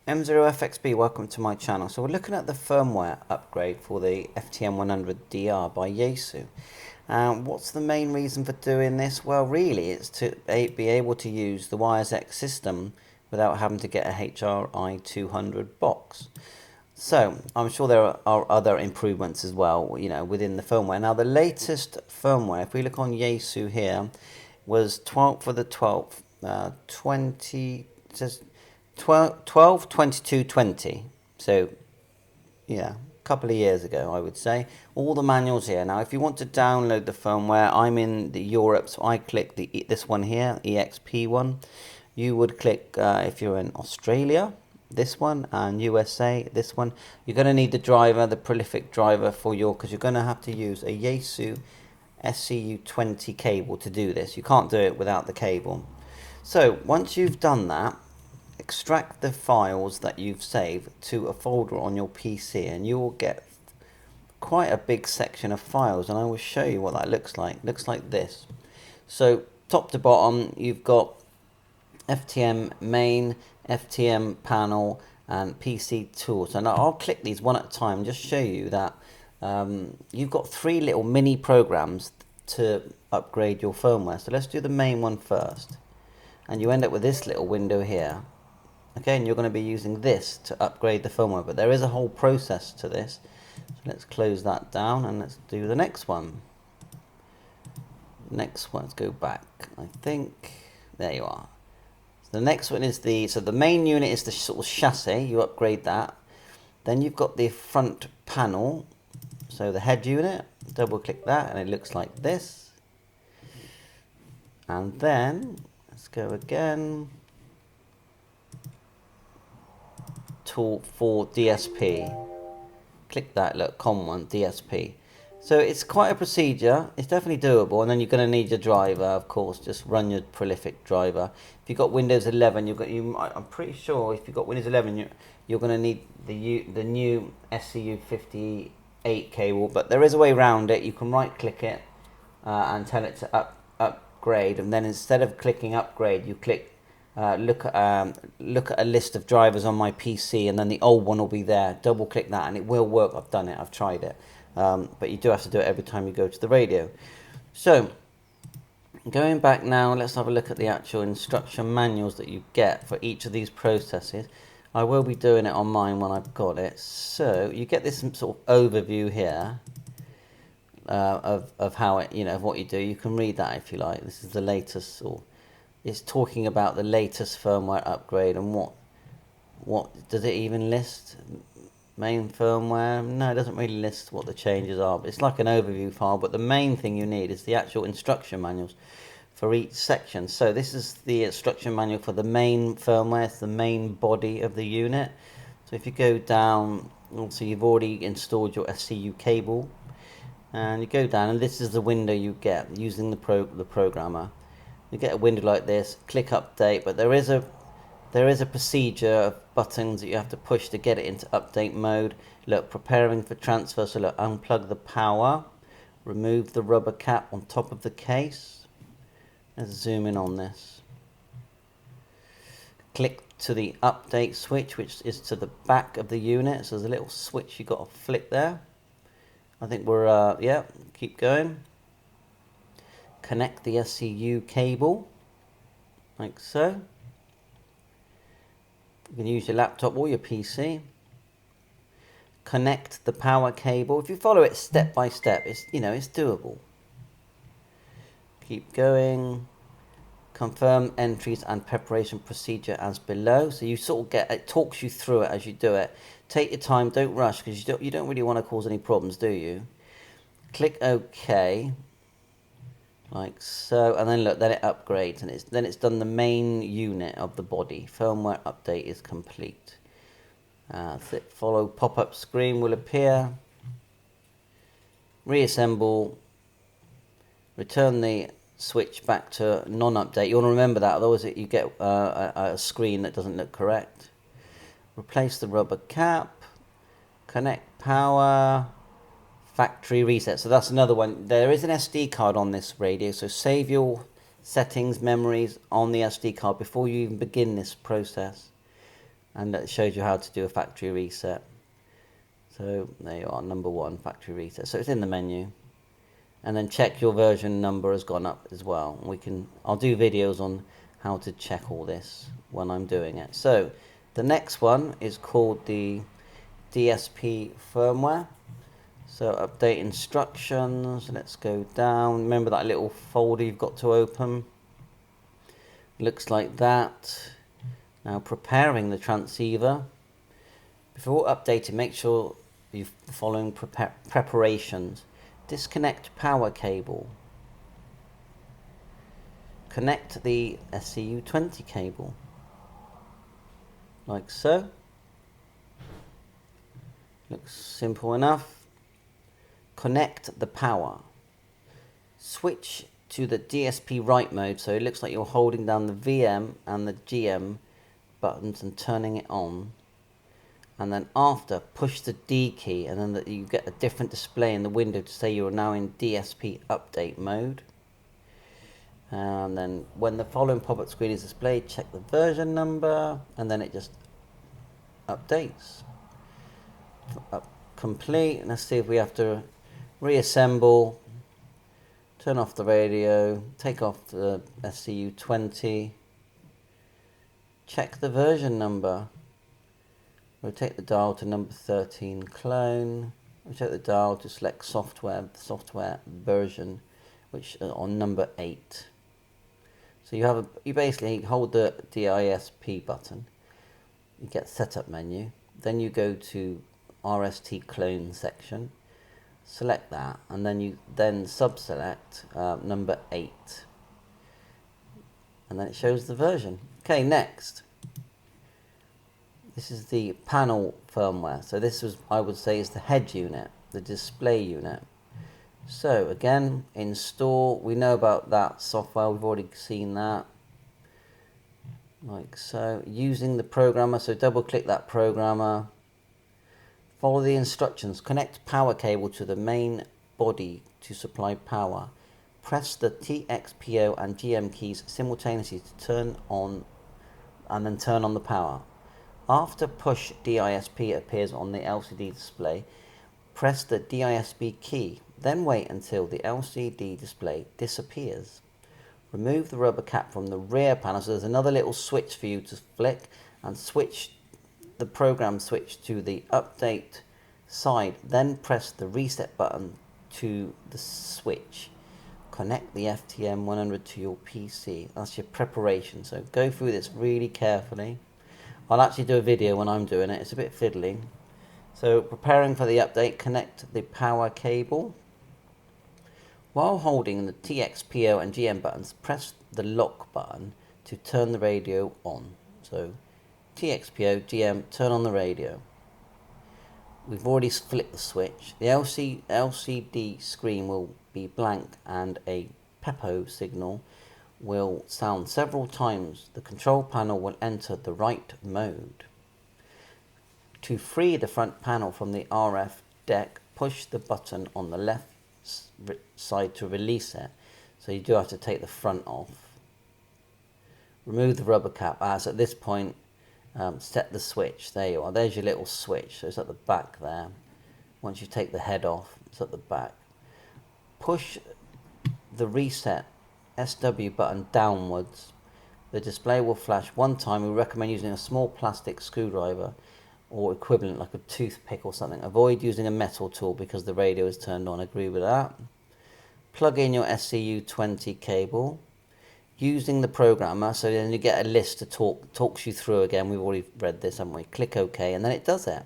M0FXB, welcome to my channel. So we're looking at the firmware upgrade for the FTM-100DR by Yaesu. What's the main reason for doing this? Well, really, it's to be able to use the WiresX system without having to get a HRI 200 box. So I'm sure there are other improvements as well, you know, within the firmware. Now, the latest firmware, if we look on Yaesu here, was 12 for the 12th, 20. It says 12 22 20. So yeah, a couple of years ago, I would say. All the manuals here. Now if you want to download the firmware, I'm in the Europe, so I click this one here, EXP one. You would click if you're in Australia, this one, and USA, this one. You're going to need the driver, the prolific driver for your, because you're going to have to use a Yaesu SCU20 cable to do this. You can't do it without the cable. So once you've done that, extract the files that you've saved to a folder on your PC, and you will get quite a big section of files, and I will show you what that looks like. It looks like this. So top to bottom, you've got FTM main, FTM panel, and PC tools. And I'll click these one at a time and just show you that you've got 3 little mini programs to upgrade your firmware. So let's do the main one first. And you end up with this little window here. Okay, and you're going to be using this to upgrade the firmware, but there is a whole process to this. So let's close that down and let's do the next one. Next one, let's go back. I think, there you are. So the next one is so the main unit is the sort of chassis, you upgrade that. Then you've got the front panel, so the head unit, double click that and it looks like this. And then, let's go again. Tool for DSP, click that, look, COM1 DSP. So it's quite a procedure, it's definitely doable, and then you're going to need your driver, of course. Just run your prolific driver. If you've got Windows 11, I'm pretty sure if you've got Windows 11, you're going to need the new SCU58 cable, but there is a way around it. You can right click it and tell it to upgrade, and then instead of clicking upgrade, you click look at a list of drivers on my PC, and then the old one will be there. Double click that and it will work. I've done it, I've tried it, but you do have to do it every time you go to the radio. So going back now, let's have a look at the actual instruction manuals that you get for each of these processes. I will be doing it on mine when I've got it. So you get this sort of overview here of how it, you know, of what you do. You can read that if you like. This is the latest, or it's talking about the latest firmware upgrade. And what does it even list? Main firmware? No, it doesn't really list what the changes are, but it's like an overview file. But the main thing you need is the actual instruction manuals for each section. So this is the instruction manual for the main firmware. It's the main body of the unit. So if you go down, also you've already installed your SCU cable, and you go down, and this is the window you get using the programmer. You get a window like this, click update, but there is a procedure of buttons that you have to push to get it into update mode. Look, preparing for transfer. So look, unplug the power, remove the rubber cap on top of the case. Let's zoom in on this. Click to the update switch, which is to the back of the unit. So there's a little switch you got to flick there. I think we're yeah, keep going. Connect the SCU cable, like so. You can use your laptop or your PC. Connect the power cable. If you follow it step by step, it's doable. Keep going. Confirm entries and preparation procedure as below. So you sort of it talks you through it as you do it. Take your time, don't rush, because you don't really want to cause any problems, do you? Click OK. Like so, and then look, then it upgrades, and then it's done the main unit of the body. Firmware update is complete. Follow pop-up screen will appear. Reassemble. Return the switch back to non-update. You want to remember that, otherwise you get a screen that doesn't look correct. Replace the rubber cap. Connect power. Factory reset. So that's another one. There is an SD card on this radio, so save your settings, memories on the SD card before you even begin this process. and it shows you how to do a factory reset. So there you are, number 1, factory reset. So it's in the menu, and then check your version number has gone up as well. I'll do videos on how to check all this when I'm doing it. So the next one is called the DSP firmware. So update instructions, let's go down. Remember that little folder you've got to open? Looks like that. Now preparing the transceiver. Before updating, make sure you're following preparations. Disconnect power cable. Connect the SCU20 cable. Like so. Looks simple enough. Connect the power. Switch to the DSP write mode, so it looks like you're holding down the VM and the GM buttons and turning it on. And then after, push the D key, and then you get a different display in the window to say you are now in DSP update mode. And then when the following pop-up screen is displayed, check the version number, and then it just updates. Complete. Let's see if we have to reassemble, turn off the radio, take off the SCU20, check the version number, rotate the dial to number 13, clone, rotate the dial to select software version, which is on number 8. So you basically hold the DISP button, you get setup menu, then you go to RST clone section, select that, and then you subselect number 8, and then it shows the version. Okay, next, this is the panel firmware. So this was, I would say, is the head unit, the display unit. So again, install, we know about that software, we've already seen that, like so. Using the programmer, so double click that programmer. Follow the instructions. Connect power cable to the main body to supply power. Press the TXPO and GM keys simultaneously to turn on, and then turn on the power. After push DISP appears on the LCD display, press the DISP key. Then wait until the LCD display disappears. Remove the rubber cap from the rear panel. So there's another little switch for you to flick and switch the program switch to the update side, then press the reset button to the switch. Connect the FTM-100 to your PC. That's your preparation, so go through this really carefully. I'll actually do a video when I'm doing it, it's a bit fiddly. So preparing for the update, connect the power cable. While holding the TXPO and GM buttons, press the lock button to turn the radio on. So TXPO, GM, turn on the radio. We've already flipped the switch. The LCD screen will be blank and a PEPO signal will sound several times. The control panel will enter the write mode. To free the front panel from the RF deck, push the button on the left side to release it. So you do have to take the front off. Remove the rubber cap. So at this point, set the switch. There you are. There's your little switch. So it's at the back there. Once you take the head off, it's at the back. Push the reset SW button downwards. The display will flash one time. We recommend using a small plastic screwdriver or equivalent, like a toothpick or something. Avoid using a metal tool because the radio is turned on. Agree with that. Plug in your SCU20 cable. Using the programmer, so then you get a list to talks you through again. We've already read this, haven't we? Click OK, and then it does it.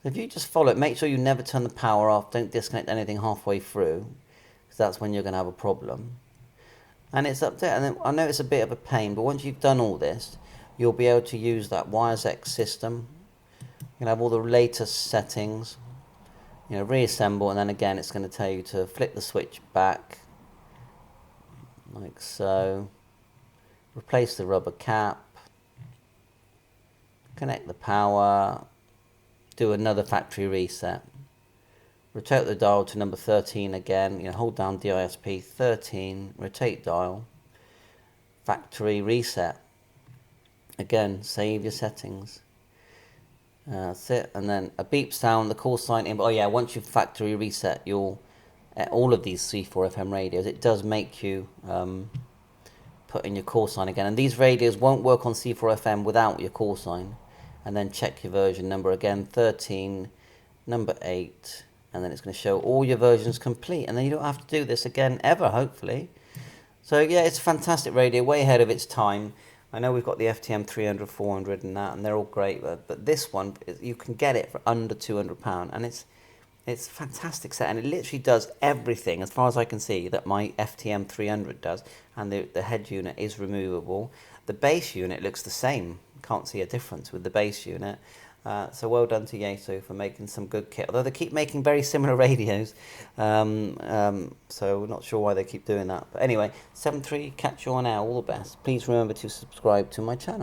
So if you just follow it, make sure you never turn the power off. Don't disconnect anything halfway through, because that's when you're going to have a problem. And it's up there. And then I know it's a bit of a pain, but once you've done all this, you'll be able to use that WiresX system. You'll have all the latest settings. Reassemble, and then again, it's going to tell you to flip the switch back. Like so. Replace the rubber cap, connect the power, do another factory reset, rotate the dial to number 13 again, hold down DISP 13, rotate dial, factory reset, again save your settings, That's it. And then a beep sound, the call sign in. Oh yeah, once you factory reset your all of these C4FM radios, it does make you put in your call sign again. And these radios won't work on C4FM without your call sign. And then check your version number again, 13, number 8, and then it's going to show all your versions complete. And then you don't have to do this again ever, hopefully. So yeah, it's a fantastic radio, way ahead of its time. I know we've got the FTM-300, 400 and that, and they're all great, but this one, you can get it for under £200, and it's a fantastic set, and it literally does everything, as far as I can see, that my FTM-300 does, and the head unit is removable. The base unit looks the same. Can't see a difference with the base unit. So well done to Yaesu for making some good kit. Although they keep making very similar radios, so not sure why they keep doing that. But anyway, 7.3, catch you on air. All the best. Please remember to subscribe to my channel.